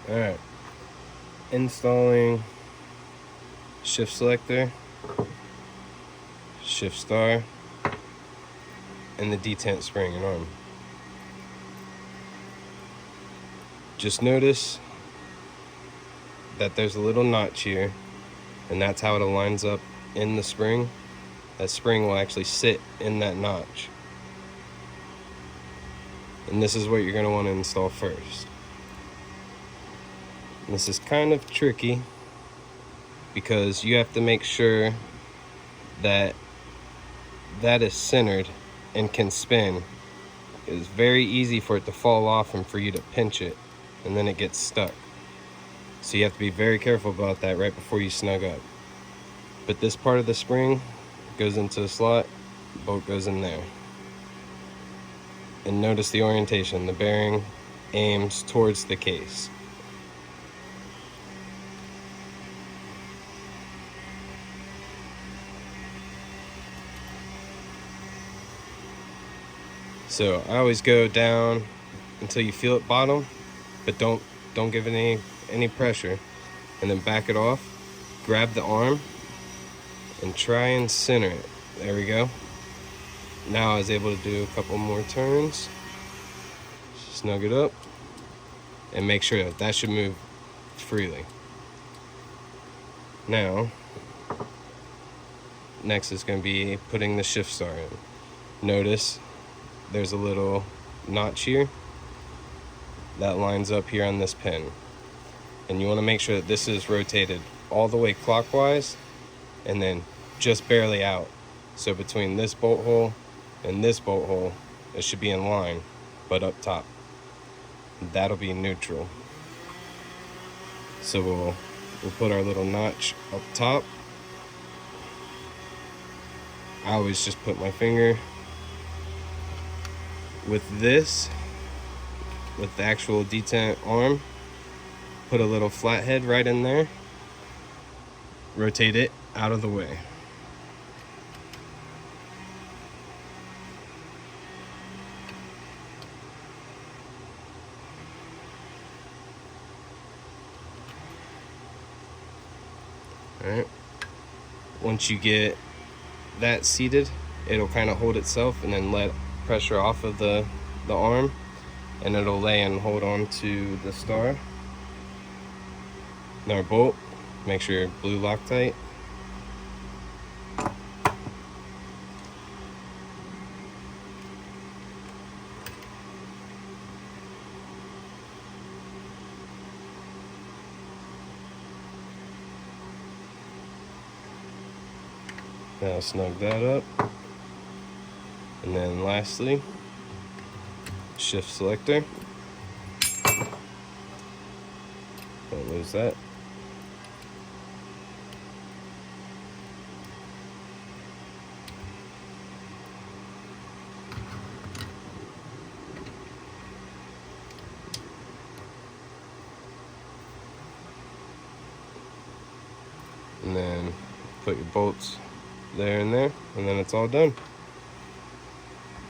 Alright, installing shift selector, shift star, and the detent spring and arm. Just notice that there's a little notch here, and that's how it aligns up in the spring. That spring will actually sit in that notch. And this is what you're going to want to install first. And this is kind of tricky because you have to make sure that that is centered and can spin. It's very easy for it to fall off and for you to pinch it, and then it gets stuck. So you have to be very careful about that right before you snug up. But this part of the spring goes into the slot, the bolt goes in there. And notice the orientation, the bearing aims towards the case. So I always go down until you feel it bottom, but don't give it any pressure, and then back it off, grab the arm and try and center it. There we go. Now I was able to do a couple more turns, snug it up, and make sure that should move freely. Now next is going to be putting the shift star in. Notice there's a little notch here that lines up here on this pin, and you want to make sure that this is rotated all the way clockwise and then just barely out. So between this bolt hole and this bolt hole, it should be in line, but up top that'll be neutral. So we'll put our little notch up top. I always just put my finger with this, with the actual detent arm, put a little flathead right in there, rotate it out of the way. Alright, once you get that seated, it'll kind of hold itself and then let pressure off of the arm, and it'll lay and hold on to the star. Now our bolt, make sure your blue Loctite. Now snug that up. And then lastly, shift selector. Don't lose that. And then put your bolts there and there, and then it's all done.